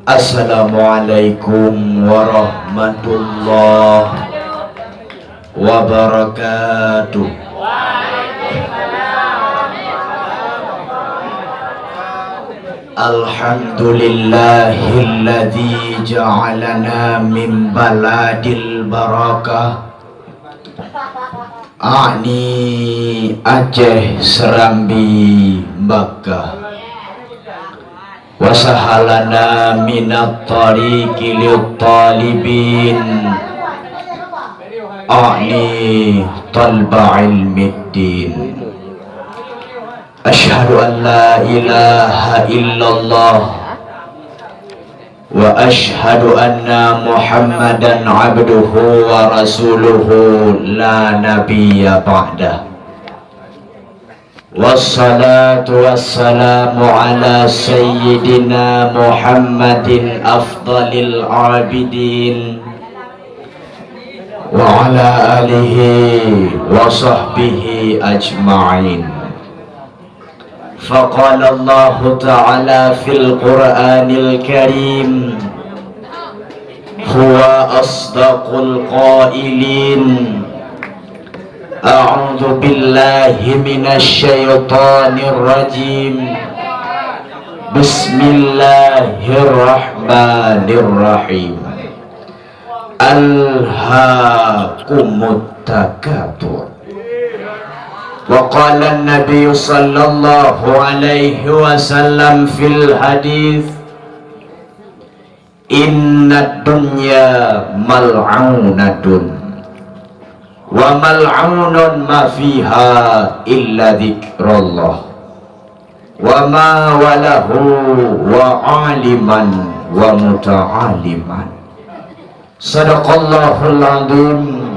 Assalamualaikum warahmatullahi wabarakatuh. Alhamdulillahilladzi ja'alana min baladil barakah, Ani Aceh Serambi Makkah, wasahalana minat tariqi lit talibin, Ani talba ilmiddin. Asyhadu an la ilaha illallah wa asyhadu anna Muhammadan abduhu wa rasuluhu la nabiyya ba'dah. Wassalatu wassalamu ala sayyidina Muhammadin afdalil abidin wa ala alihi wa sahbihi ajma'in. فقال الله تعالى في القرآن الكريم هو أصدق القائلين أعوذ بالله من الشيطان الرجيم بسم الله الرحمن الرحيم ألهاكم التكاثر. وقال النبي صلى الله عليه وسلم في الحديث إن الدنيا ملعونة وملعون ما فيها إلا ذكر الله وما وله وعالما ومتعالما. صدق الله العظيم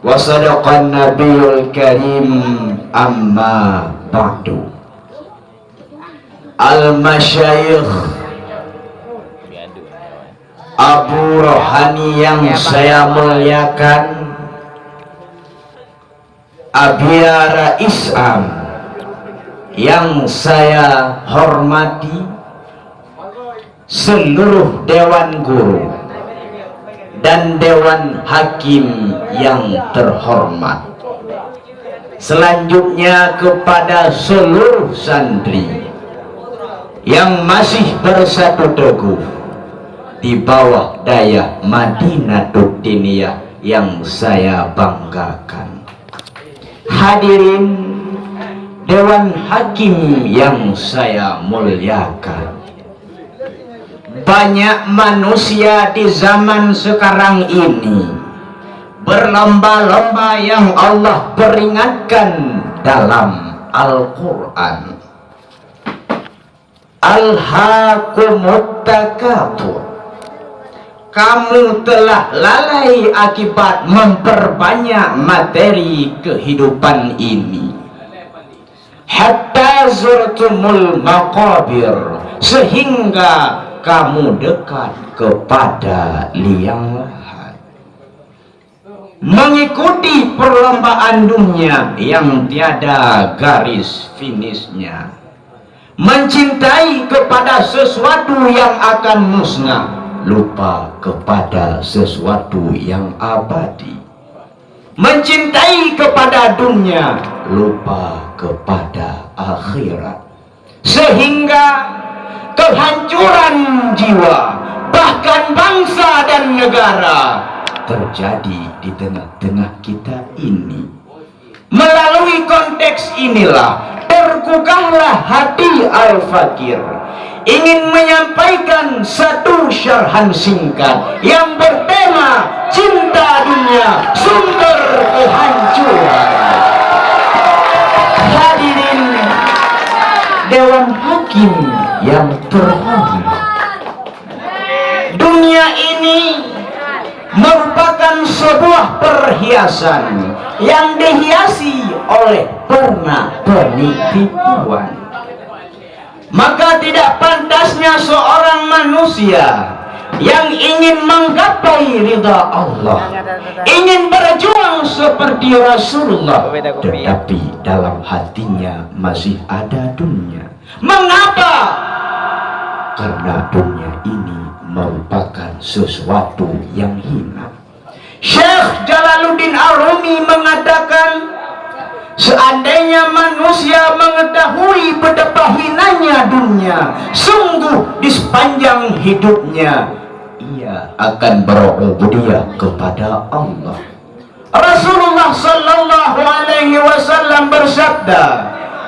wa sadaqan nabiyul karim. Amma ba'du. Al-masyayikh Abu Rohani yang saya muliakan, Abiyara Islam yang saya hormati, seluruh dewan guru dan dewan hakim yang terhormat. Selanjutnya kepada seluruh santri yang masih bersatu teguh di bawah daya Madinatul Diniyah yang saya banggakan. Hadirin dewan hakim yang saya muliakan, banyak manusia di zaman sekarang ini berlomba-lomba yang Allah peringatkan dalam Al-Quran. Alhaakumut takatsur. Kamu telah lalai akibat memperbanyak materi kehidupan ini. Hatta zurtumul maqabir, sehingga kamu dekat kepada liang lahat, mengikuti perlombaan dunia yang tiada garis finishnya, mencintai kepada sesuatu yang akan musnah, lupa kepada sesuatu yang abadi, mencintai kepada dunia, lupa kepada akhirat, sehingga kehancuran jiwa bahkan bangsa dan negara terjadi di tengah-tengah kita ini. Melalui konteks inilah tergugahlah hati Al-Fakir ingin menyampaikan satu syarhan singkat yang bertema cinta dunia sumber kehancuran. Hadirin dewan hakim yang terhormat, dunia ini merupakan sebuah perhiasan yang dihiasi oleh pernak-pernik tipuan. Maka tidak pantasnya seorang manusia yang ingin menggapai ridha Allah, ingin berjuang seperti Rasulullah, tetapi dalam hatinya masih ada dunia. Mengapa? Karena dunia ini merupakan sesuatu yang hina. Syekh Jalaluddin Ar-Rumi mengatakan, seandainya manusia mengetahui betapa hinanya dunia, sungguh di sepanjang hidupnya ia akan berubudiyah kepada Allah. Rasulullah sallallahu alaihi wasallam bersabda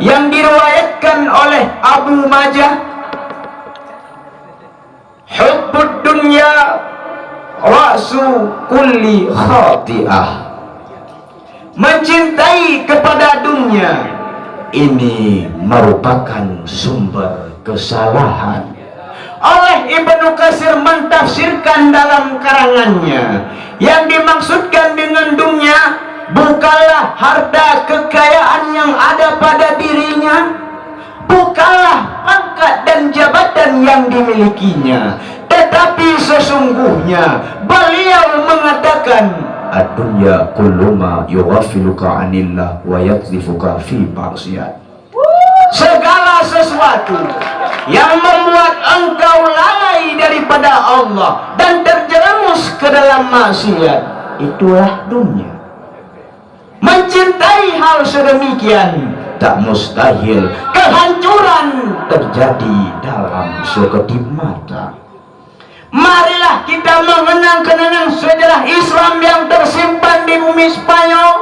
yang diriwayatkan oleh Abu Majah, hubbud dunya ra'su kulli khati'ah. Mencintai kepada dunia ini merupakan sumber kesalahan. Oleh Ibnu Katsir mentafsirkan dalam karangannya, yang dimaksudkan dengan dunia bukanlah harta kekayaan yang ada pada dirinya, bukanlah pangkat dan jabatan yang dimilikinya, tetapi sesungguhnya beliau mengatakan, ad-dunya kullu ma yughaffiluka 'anillah wa yakzifuka fi ma'siyat. Segala sesuatu yang membuat engkau lalai daripada Allah dan terjerumus ke dalam maksiat, itulah dunia. Mencintai hal sedemikian tak mustahil kehancuran terjadi dalam sekedip mata. Marilah kita mengenang kenangan sejarah Islam yang tersimpan di bumi Spanyol,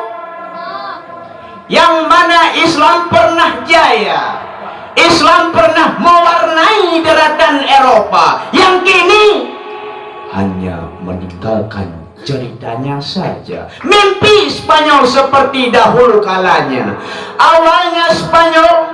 yang mana Islam pernah jaya, Islam pernah mewarnai daratan Eropa, yang kini hanya meninggalkan ceritanya saja. Mimpi Spanyol seperti dahulu kalanya. Awalnya Spanyol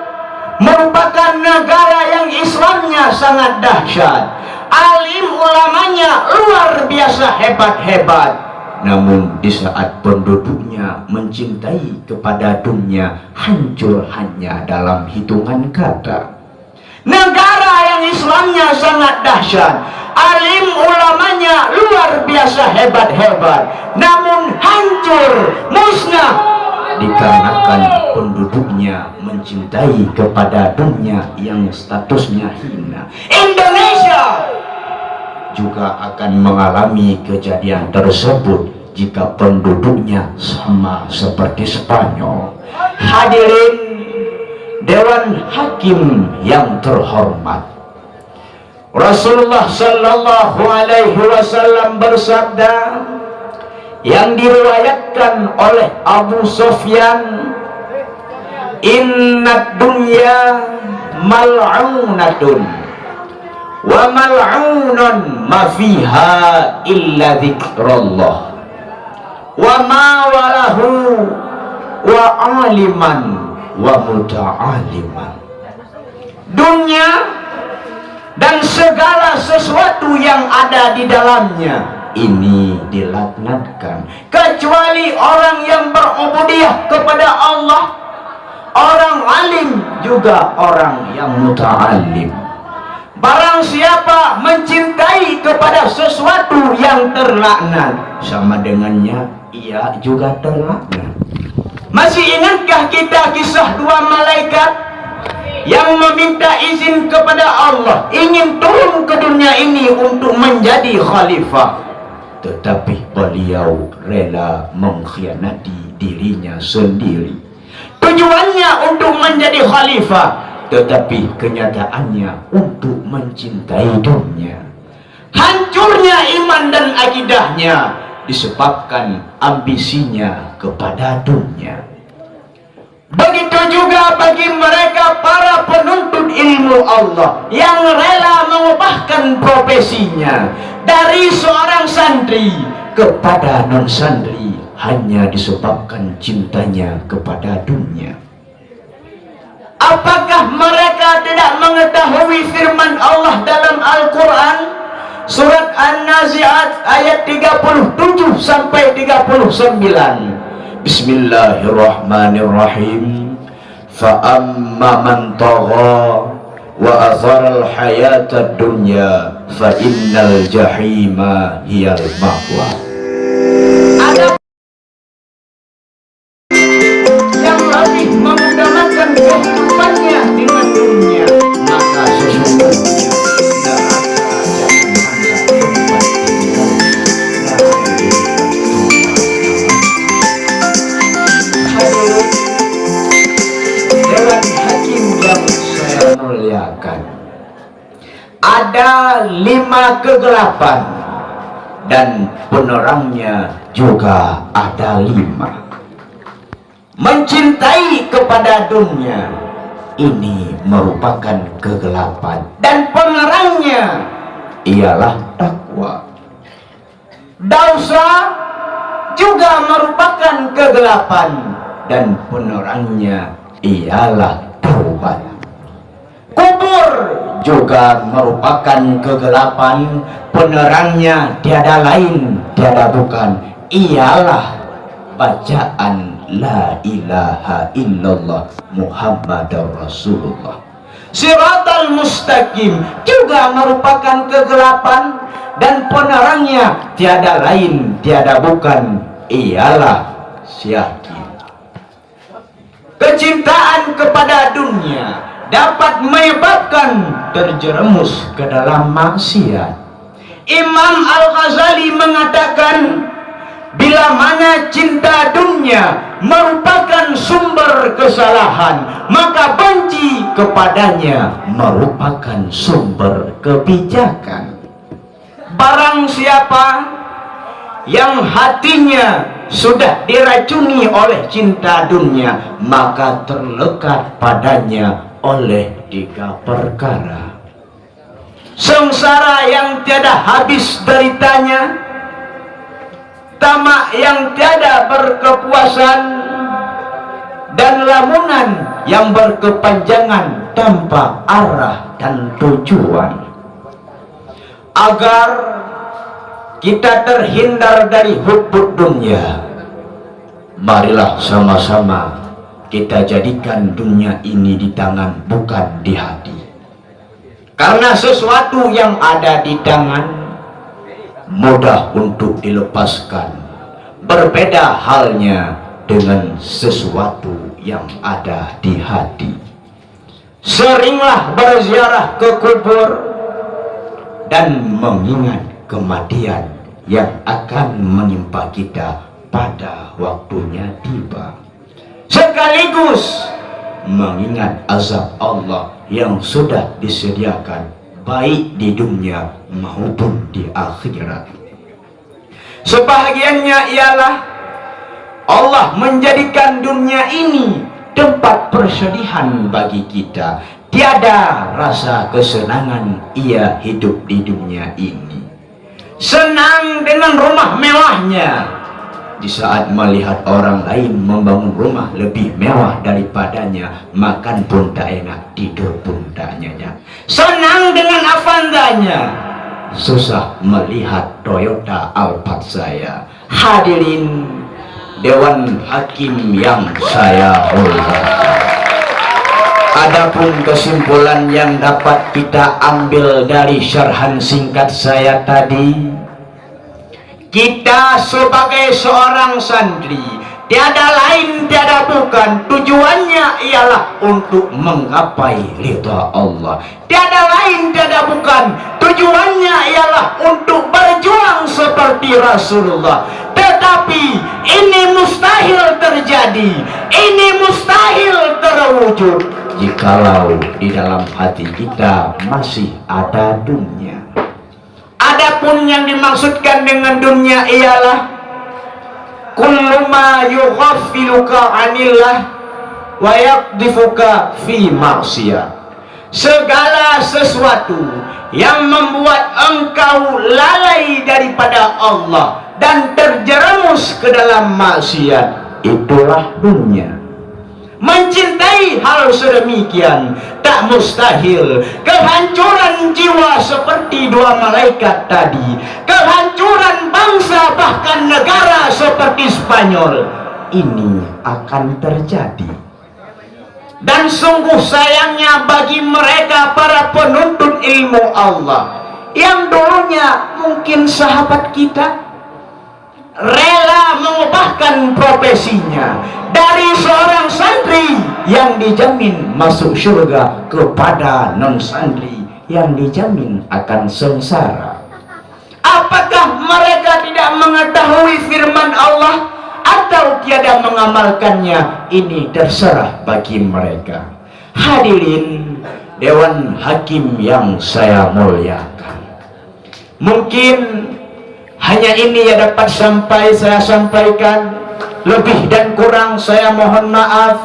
merupakan negara yang Islamnya sangat dahsyat, alim ulamanya luar biasa hebat-hebat. Namun di saat penduduknya mencintai kepada dunia, hancur hanya dalam hitungan kata. Negara yang Islamnya sangat dahsyat, alim ulamanya luar biasa hebat-hebat, namun hancur, musnah, dikarenakan penduduknya mencintai kepada dunia yang statusnya hina. Indonesia juga akan mengalami kejadian tersebut jika penduduknya sama seperti Spanyol. Hadirin Dewan Hakim yang terhormat, Rasulullah sallallahu alaihi wasallam bersabda yang diriwayatkan oleh Abu Sufyan, "Innad dunya mal'unatun wa mal'unun ma fiha illa dzikrullah wa ma walahu wa aliman wa muta'aliman." Dunia dan segala sesuatu yang ada di dalamnya ini dilaknatkan, kecuali orang yang berubudiyah kepada Allah, orang alim, juga orang yang muta'alim. Barang siapa mencintai kepada sesuatu yang terlaknat, sama dengannya ia juga terlaknat. Masih ingatkah kita kisah dua malaikat yang meminta izin kepada Allah ingin turun ke dunia ini untuk menjadi khalifah, tetapi beliau rela mengkhianati dirinya sendiri. Tujuannya untuk menjadi khalifah, tetapi kenyataannya untuk mencintai dunia. Hancurnya iman dan akidahnya disebabkan ambisinya kepada dunia. Begitu juga bagi mereka para penuntut ilmu Allah yang rela mengubahkan profesinya dari seorang santri kepada non santri hanya disebabkan cintanya kepada dunia. Apakah mereka tidak mengetahui firman Allah dalam Al-Quran surat An-Nazi'at ayat 37 sampai 39? Bismillahirrahmanirrahim. Fa amma man tagha wa athara al-hayata ad-dunya fa innal jahima hiyal ma'wa. Ada yang lebih mengutamakan kehidupannya dengan dunia, maka sesungguhnya neraka Dewan Hakim yang saya muliakan, ada 5 kegelapan dan penerangnya juga ada 5. Mencintai kepada dunia ini merupakan kegelapan dan penerangnya ialah takwa. Dosa juga merupakan kegelapan dan penerangnya ialah taubat. Kubur juga merupakan kegelapan, penerangnya tiada lain tiada bukan ialah bacaan la ilaha illallah Muhammadur Rasulullah. Siratal mustaqim juga merupakan kegelapan dan penerangnya tiada lain tiada bukan ialah syakin. Kecintaan kepada dunia dapat menyebabkan terjerumus ke dalam maksiat. Imam Al-Ghazali mengatakan, bila mana cinta dunia merupakan sumber kesalahan, maka benci kepadanya merupakan sumber kebijakan. Barang siapa yang hatinya sudah diracuni oleh cinta dunia, maka terlekat padanya oleh 3 perkara. Sengsara yang tiada habis deritanya, tamak yang tiada berkepuasan, dan lamunan yang berkepanjangan tanpa arah dan tujuan. Agar kita terhindar dari hubbud dunia, marilah sama-sama kita jadikan dunia ini di tangan bukan di hati. Karena sesuatu yang ada di tangan mudah untuk dilepaskan. Berbeda halnya dengan sesuatu yang ada di hati. Seringlah berziarah ke kubur dan mengingat kematian yang akan menimpa kita pada waktunya tiba. Sekaligus mengingat azab Allah yang sudah disediakan baik di dunia maupun di akhirat. Sebahagiannya ialah Allah menjadikan dunia ini tempat persedihan bagi kita. Tiada rasa kesenangan ia hidup di dunia ini. Senang dengan rumah mewahnya, di saat melihat orang lain membangun rumah lebih mewah daripadanya, makan pun tak enak, tidur pun tak nyenyak. Senang dengan Avantanya, susah melihat Toyota Alphard saya. Hadirin Dewan Hakim yang saya hormati, adapun kesimpulan yang dapat kita ambil dari syarhan singkat saya tadi, kita sebagai seorang santri tiada lain tiada bukan tujuannya ialah untuk menggapai ridha Allah. Tiada lain tiada bukan tujuannya ialah untuk berjuang seperti Rasulullah. Tetapi ini mustahil terjadi, ini mustahil terwujud jikalau di dalam hati kita masih ada dunia. Adapun yang dimaksudkan dengan dunia ialah kullu ma yughaffiluka 'anillah wa yaqdhifuka fi maksiyah. Segala sesuatu yang membuat engkau lalai daripada Allah dan terjerumus ke dalam maksiat, itulah dunia. Mencintai hal sedemikian tak mustahil. Kehancuran jiwa seperti 2 malaikat tadi, kehancuran bangsa bahkan negara seperti Spanyol, ini akan terjadi. Dan sungguh sayangnya bagi mereka para penuntut ilmu Allah yang dulunya mungkin sahabat kita rela mengubahkan profesinya dari seorang santri yang dijamin masuk surga kepada non santri yang dijamin akan sengsara. Apakah mereka tidak mengetahui firman Allah atau tiada mengamalkannya? Ini terserah bagi mereka. Hadirin Dewan Hakim yang saya muliakan, mungkin hanya ini yang dapat saya sampaikan. Lebih dan kurang saya mohon maaf.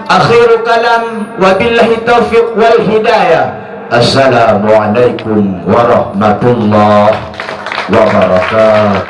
Akhirul kalam, wabillahi taufiq wal hidayah. Assalamualaikum warahmatullahi wabarakatuh.